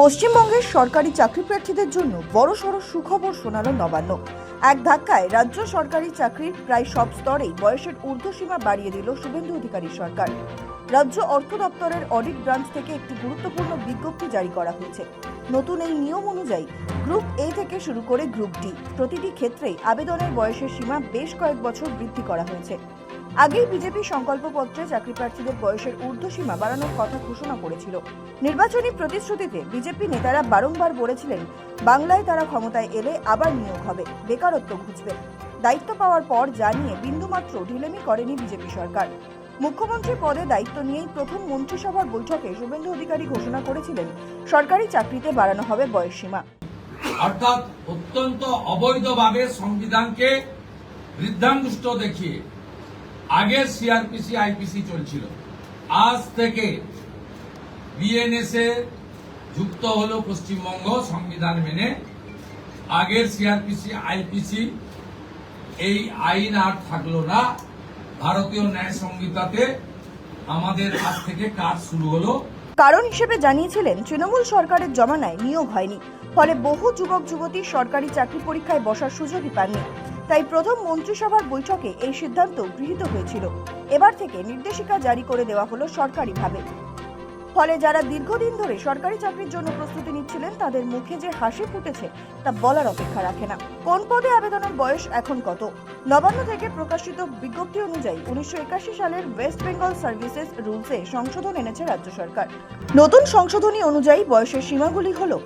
পশ্চিমবঙ্গের সরকারি চাকরি প্রার্থীদের জন্য বড়সড় সুখবর শোনালো নবান্ন। এক ধাক্কায় রাজ্য সরকারি চাকরির প্রায় সব স্তরেই বয়সের ঊর্ধ্বসীমা বাড়িয়ে দিল শুভেন্দু অধিকারী সরকার। রাজ্য অর্থ দপ্তরের অডিট ব্রাঞ্চ থেকে একটি গুরুত্বপূর্ণ বিজ্ঞপ্তি জারি করা হয়েছে। নতুন এই নিয়ম অনুযায়ী গ্রুপ এ থেকে শুরু করে গ্রুপ ডি প্রতিটি ক্ষেত্রেই আবেদনের বয়সের সীমা বেশ কয়েক বছর বৃদ্ধি করা হয়েছে। আগেই বিজেপি সংকল্পপত্রে চাকরি প্রার্থীদের বয়সের ঊর্ধ্বসীমা বাড়ানোর কথা ঘোষণা করেছিল। নির্বাচনী প্রতিশ্রুতিতে বিজেপি নেতারা বারংবার বলেছিলেন, বাংলায় তারা ক্ষমতায় এলে আবার নিয়োগ হবে, বেকারত্ব ঘুচবে। দায়িত্ব পাওয়ার পর জানিয়ে বিন্দুমাত্র ঢিলেমি করেনি বিজেপি সরকার। মুখ্যমন্ত্রী পদে দায়িত্ব নিয়েই প্রথম মন্ত্রিসভার বৈঠকে শুভেন্দু অধিকারী ঘোষণা করেছিলেন, সরকারি চাকরিতে বাড়ানো হবে বয়সসীমা। অর্থাৎ অত্যন্ত অবৈধভাবে সংবিধানকে বৃদ্ধাঙ্গুষ্ঠ দেখিয়ে আগে সিআরপিসি আইপিসি চলছিল, আজ থেকে বিএনএসএ যুক্ত হলো পশ্চিমবঙ্গ সংবিধান মেনে। আগের সিআরপিসি আইপিসি এই আইন আর থাকলো না। ভারতীয় ন্যায় সংহিতাতে আমাদের আজ থেকে কাজ শুরু হলো। কারণ হিসেবে জানিয়েছিলেন, তৃণমূল সরকারের জমানায় নিয়োগ হয়নি, ফলে বহু যুবক যুবতী সরকারি চাকরি পরীক্ষায় বসার সুযোগই পাননি। তাই প্রথম মন্ত্রিসভার বৈঠকে এই সিদ্ধান্ত গৃহীত হয়েছিল। এবার থেকে নির্দেশিকা জারি করে দেওয়া হলো সরকারিভাবে। ফলে যারা দীর্ঘদিন ধরে সরকারি চাকরির জন্য প্রস্তুতি নিচ্ছিলেন, তাদের মুখে যে হাসি ফুটেছে তা বলার অপেক্ষা রাখে না। কোন পদে আবেদনের বয়স এখন কত? নবান্ন থেকে প্রকাশিত বিজ্ঞপ্তি অনুযায়ী 1981 সালের ওয়েস্ট বেঙ্গল সার্ভিসেস রুলসে সংশোধন এনেছে রাজ্য সরকার। নতুন সংশোধনী অনুযায়ী বয়সের সীমাগুলি হলো: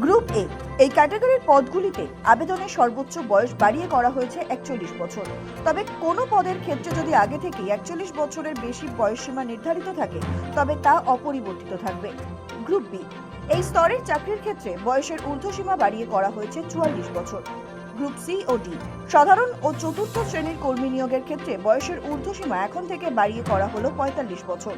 গ্রুপ এ এই ক্যাটাগরির পদগুলিতে আবেদনের সর্বোচ্চ বয়স বাড়িয়ে করা হয়েছে 41 বছর। তবে কোনো পদের ক্ষেত্রে যদি আগে থেকে 41 বছরের বেশি বয়সসীমা নির্ধারিত থাকে, তবে তা অপরিবর্তিত থাকবে। গ্রুপ বি এই স্তরের চাকরির ক্ষেত্রে বয়সের ঊর্ধ্বসীমা বাড়িয়ে করা হয়েছে 44 বছর। গ্রুপ সি ও ডি সাধারণ ও চতুর্থ শ্রেণীর কর্মী নিয়োগের ক্ষেত্রে বয়সের ঊর্ধ্বসীমা এখন থেকে বাড়িয়ে করা হলো 45 বছর।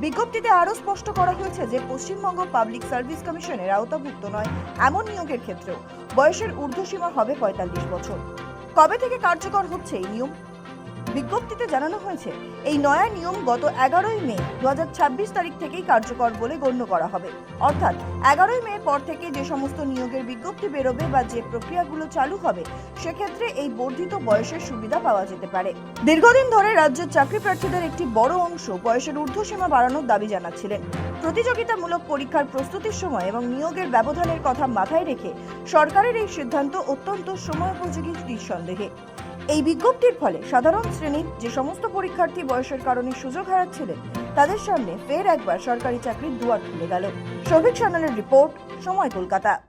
বিজ্ঞপ্তিতে আরও স্পষ্ট করা হয়েছে যে পশ্চিমবঙ্গ পাবলিক সার্ভিস কমিশনের আওতাভুক্ত নয় এমন নিয়োগের ক্ষেত্রেও বয়সের ঊর্ধ্বসীমা হবে 45 বছর। কবে থেকে কার্যকর হচ্ছে এই নিয়ম? বিজ্ঞপ্তিতে জানানো হয়েছে, এই নয়া নিয়ম গত 11ই মে 2026 তারিখ থেকেই কার্যকর বলে গণ্য করা হবে। অর্থাৎ 11ই মে পর থেকে যে সমস্ত নিয়োগের বিজ্ঞপ্তি বেরোবে বা যে প্রক্রিয়াগুলো চালু হবে, সেক্ষেত্রে এই বর্ধিত বয়সের সুবিধা পাওয়া যেতে পারে। দীর্ঘদিন ধরে রাজ্যের চাকরি প্রার্থীদের একটি বড় অংশ বয়সের ঊর্ধ্বসীমা বাড়ানোর দাবি জানাচ্ছিলেন। প্রতিযোগিতামূলক পরীক্ষার প্রস্তুতির সময় এবং নিয়োগের ব্যবধানের কথা মাথায় রেখে সরকারের এই সিদ্ধান্ত অত্যন্ত সময়োপযোগী নিঃসন্দেহে। এই বিজ্ঞপ্তির ফলে সাধারণ শ্রেণীর যে সমস্ত পরীক্ষার্থী বয়সের কারণে সুযোগ হারাচ্ছিলেন, তাদের সামনে ফের একবার সরকারি চাকরির দুয়ার খুলে গেল। শফিক সান্যালের রিপোর্ট, সময় কলকাতা।